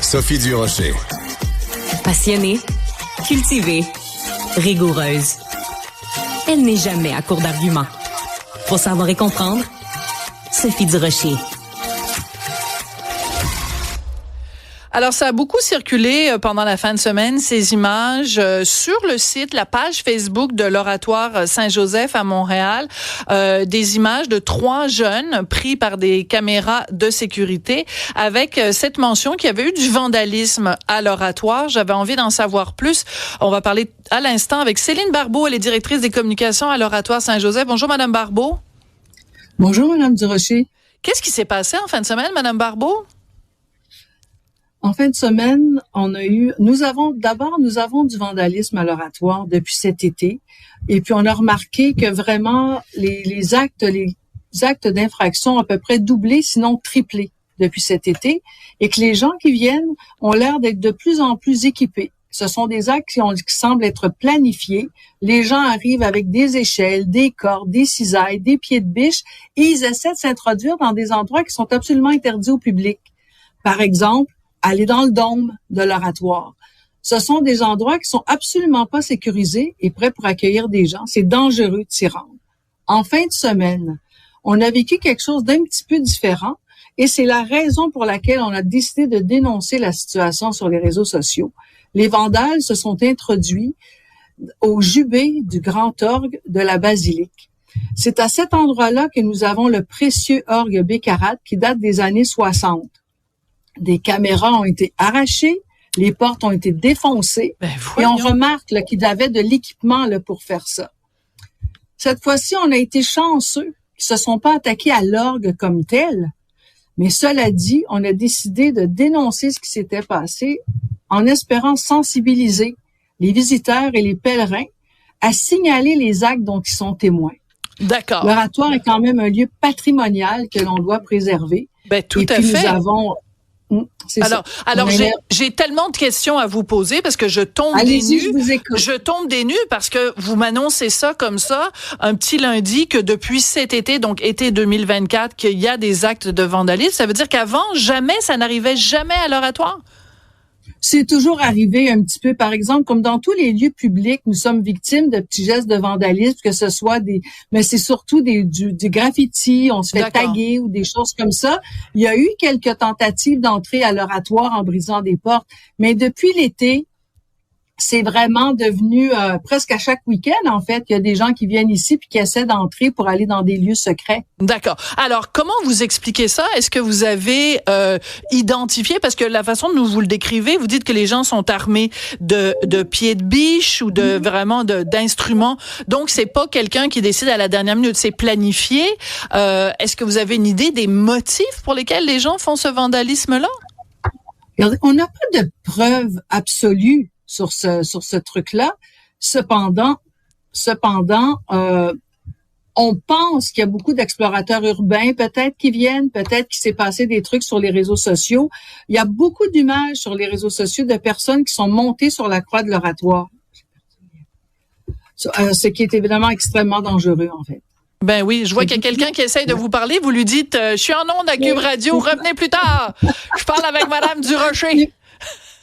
Sophie Durocher. Passionnée, cultivée, rigoureuse. Elle n'est jamais à court d'arguments. Pour savoir et comprendre, Sophie Durocher. Alors, ça a beaucoup circulé pendant la fin de semaine, ces images sur le site, la page Facebook de l'Oratoire Saint-Joseph à Montréal, des images de 3 jeunes pris par des caméras de sécurité avec cette mention qu'il y avait eu du vandalisme à l'Oratoire. J'avais envie d'en savoir plus. On va parler à l'instant avec Céline Barbeau, elle est directrice des communications à l'Oratoire Saint-Joseph. Bonjour, Madame Barbeau. Bonjour, Madame Durocher. Qu'est-ce qui s'est passé en fin de semaine, Madame Barbeau? En fin de semaine, nous avons du vandalisme à l'Oratoire depuis cet été. Et puis, on a remarqué que vraiment, les actes d'infraction ont à peu près doublé, sinon triplé depuis cet été. Et que les gens qui viennent ont l'air d'être de plus en plus équipés. Ce sont des actes qui semblent être planifiés. Les gens arrivent avec des échelles, des cordes, des cisailles, des pieds de biche et ils essaient de s'introduire dans des endroits qui sont absolument interdits au public. Par exemple, aller dans le dôme de l'Oratoire. Ce sont des endroits qui sont absolument pas sécurisés et prêts pour accueillir des gens. C'est dangereux de s'y rendre. En fin de semaine, on a vécu quelque chose d'un petit peu différent et c'est la raison pour laquelle on a décidé de dénoncer la situation sur les réseaux sociaux. Les vandales se sont introduits au jubé du grand orgue de la basilique. C'est à cet endroit-là que nous avons le précieux orgue Bécarat qui date des années 60. Des caméras ont été arrachées, les portes ont été défoncées et on remarque là, qu'ils avaient de l'équipement là, pour faire ça. Cette fois-ci, on a été chanceux qu'ils se sont pas attaqués à l'orgue comme tel, mais cela dit, on a décidé de dénoncer ce qui s'était passé en espérant sensibiliser les visiteurs et les pèlerins à signaler les actes dont ils sont témoins. D'accord. L'Oratoire est quand même un lieu patrimonial que l'on doit préserver. Tout à fait. Nous avons... Alors j'ai tellement de questions à vous poser parce que je tombe des nues parce que vous m'annoncez ça comme ça un petit lundi que depuis cet été, donc été 2024, qu'il y a des actes de vandalisme. Ça veut dire qu'avant, ça n'arrivait jamais à l'Oratoire? C'est toujours arrivé un petit peu, par exemple, comme dans tous les lieux publics, nous sommes victimes de petits gestes de vandalisme, que ce soit mais c'est surtout du graffiti, on se fait taguer ou des choses comme ça. Il y a eu quelques tentatives d'entrer à l'Oratoire en brisant des portes, mais depuis l'été, c'est vraiment devenu presque à chaque week-end, en fait, il y a des gens qui viennent ici puis qui essaient d'entrer pour aller dans des lieux secrets. D'accord. Alors, comment vous expliquez ça? Est-ce que vous avez identifié, parce que la façon dont vous le décrivez, vous dites que les gens sont armés de pieds de biche ou de vraiment d'instruments, donc c'est pas quelqu'un qui décide à la dernière minute, c'est planifié. Est-ce que vous avez une idée des motifs pour lesquels les gens font ce vandalisme-là? On n'a pas de preuves absolues sur ce truc-là. Cependant, on pense qu'il y a beaucoup d'explorateurs urbains, peut-être qui viennent, peut-être qu'il s'est passé des trucs sur les réseaux sociaux. Il y a beaucoup d'images sur les réseaux sociaux de personnes qui sont montées sur la croix de l'Oratoire. Ce qui est évidemment extrêmement dangereux, en fait. Ben oui, je vois qu'il y a quelqu'un qui essaye de vous parler. Vous lui dites, je suis en onde à Cube Radio, revenez plus tard. Je parle avec Madame Durocher.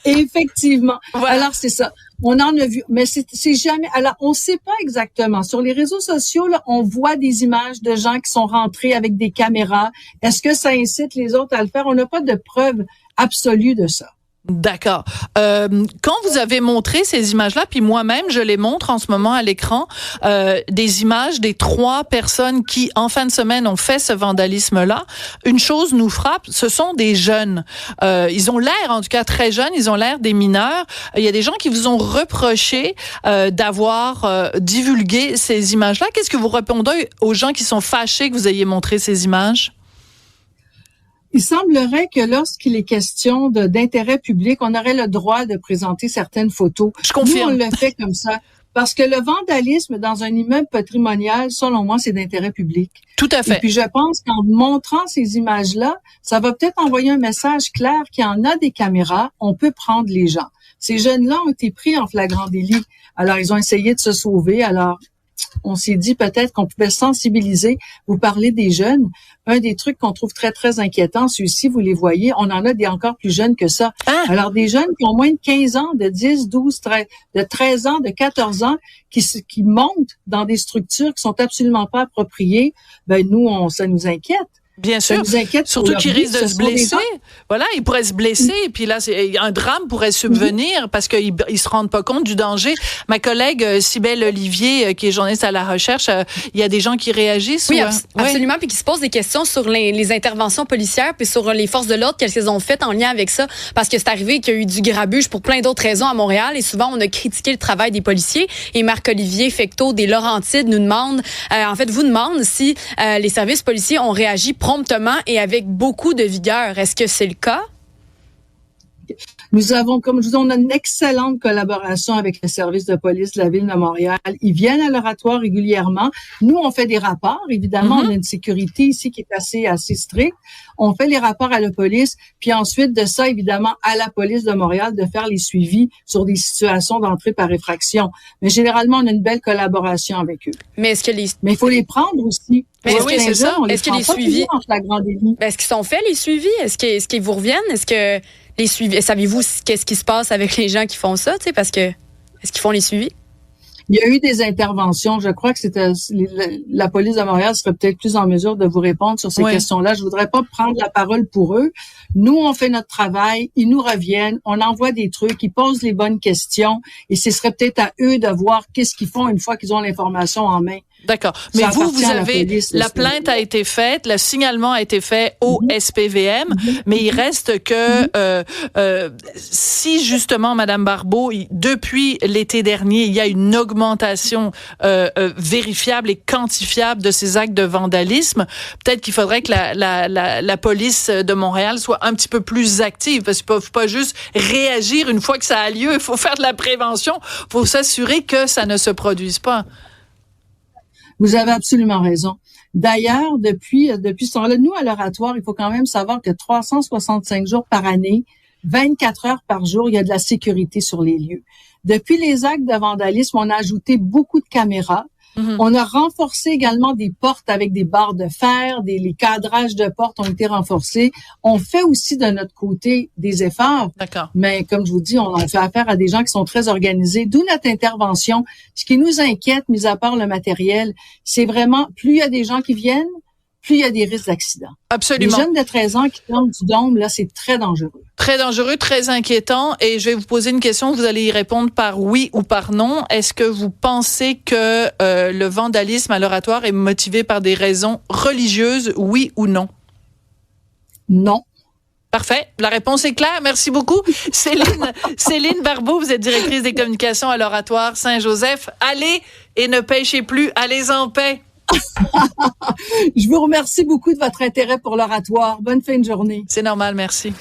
Effectivement. Voilà. Alors, c'est ça. On en a vu, mais c'est jamais... Alors, on sait pas exactement. Sur les réseaux sociaux, là, on voit des images de gens qui sont rentrés avec des caméras. Est-ce que ça incite les autres à le faire? On n'a pas de preuve absolue de ça. D'accord. Quand vous avez montré ces images-là, puis moi-même, je les montre en ce moment à l'écran, des images des 3 personnes qui, en fin de semaine, ont fait ce vandalisme-là. Une chose nous frappe, ce sont des jeunes. Ils ont l'air, en tout cas, très jeunes. Ils ont l'air des mineurs. Il y a des gens qui vous ont reproché d'avoir divulgué ces images-là. Qu'est-ce que vous répondez aux gens qui sont fâchés que vous ayez montré ces images? Il semblerait que lorsqu'il est question d'intérêt public, on aurait le droit de présenter certaines photos. Je confirme. Nous, on le fait comme ça. Parce que le vandalisme dans un immeuble patrimonial, selon moi, c'est d'intérêt public. Tout à fait. Et puis, je pense qu'en montrant ces images-là, ça va peut-être envoyer un message clair qu'il y en a des caméras, on peut prendre les gens. Ces jeunes-là ont été pris en flagrant délit. Alors, ils ont essayé de se sauver. Alors, on s'est dit peut-être qu'on pouvait sensibiliser. Vous parlez des jeunes. Un des trucs qu'on trouve très, très inquiétant, c'est aussi, vous les voyez, on en a des encore plus jeunes que ça. Ah! Alors, des jeunes qui ont moins de 15 ans, de 10, 12, 13, de 13 ans, de 14 ans, qui montent dans des structures qui sont absolument pas appropriées, ben nous, ça nous inquiète. Bien sûr, surtout qu'ils risquent de se blesser. Voilà, ils pourraient se blesser, et puis là, un drame pourrait subvenir parce qu'ils se rendent pas compte du danger. Ma collègue Cybèle Olivier, qui est journaliste à la recherche, il y a des gens qui réagissent. Oui, absolument, puis qui se posent des questions sur les interventions policières, puis sur les forces de l'ordre, qu'elles ont faites en lien avec ça, parce que c'est arrivé qu'il y a eu du grabuge pour plein d'autres raisons à Montréal, et souvent on a critiqué le travail des policiers. Et Marc-Olivier Fecteau des Laurentides nous demande, vous demande si les services policiers ont réagi promptement et avec beaucoup de vigueur. Est-ce que c'est le cas? Nous avons, comme je vous dis, on a une excellente collaboration avec le service de police de la Ville de Montréal. Ils viennent à l'oratoire régulièrement. Nous, on fait des rapports. Évidemment, on a une sécurité ici qui est assez stricte. On fait les rapports à la police. Puis ensuite de ça, évidemment, à la police de Montréal de faire les suivis sur des situations d'entrée par effraction. Mais généralement, on a une belle collaboration avec eux. Mais il faut les prendre aussi. Mais c'est ça. Est-ce que les suivis, est-ce qu'ils sont faits, les suivis? Est-ce qu'ils vous reviennent? Est-ce que les suivis, savez-vous qu'est-ce qui se passe avec les gens qui font ça, tu sais, parce que, est-ce qu'ils font les suivis? Il y a eu des interventions. Je crois que la police de Montréal serait peut-être plus en mesure de vous répondre sur ces questions-là. Je voudrais pas prendre la parole pour eux. Nous, on fait notre travail. Ils nous reviennent. On envoie des trucs. Ils posent les bonnes questions. Et ce serait peut-être à eux de voir qu'est-ce qu'ils font une fois qu'ils ont l'information en main. D'accord. Mais vous avez, la plainte a été faite, le signalement a été fait au SPVM, mais il reste que, si justement, Madame Barbeau, depuis l'été dernier, il y a une augmentation, vérifiable et quantifiable de ces actes de vandalisme, peut-être qu'il faudrait que la police de Montréal soit un petit peu plus active, parce qu'ils peuvent pas juste réagir une fois que ça a lieu. Il faut faire de la prévention. Il faut s'assurer que ça ne se produise pas. Vous avez absolument raison. D'ailleurs, depuis ce temps-là, nous, à l'oratoire, il faut quand même savoir que 365 jours par année, 24 heures par jour, il y a de la sécurité sur les lieux. Depuis les actes de vandalisme, on a ajouté beaucoup de caméras. On a renforcé également des portes avec des barres de fer, les cadrages de portes ont été renforcés. On fait aussi de notre côté des efforts. D'accord. Mais comme je vous dis, on fait affaire à des gens qui sont très organisés. D'où notre intervention. Ce qui nous inquiète, mis à part le matériel, c'est vraiment, plus il y a des gens qui viennent, plus il y a des risques d'accident. Absolument. Les jeunes de 13 ans qui tombent du dôme, là, c'est très dangereux. Très dangereux, très inquiétant. Et je vais vous poser une question, vous allez y répondre par oui ou par non. Est-ce que vous pensez que le vandalisme à l'oratoire est motivé par des raisons religieuses, oui ou non? Non. Parfait. La réponse est claire. Merci beaucoup. Céline Barbeau, vous êtes directrice des communications à l'oratoire Saint-Joseph. Allez et ne pêchez plus. Allez en paix. Je vous remercie beaucoup de votre intérêt pour l'oratoire. Bonne fin de journée. C'est normal, merci.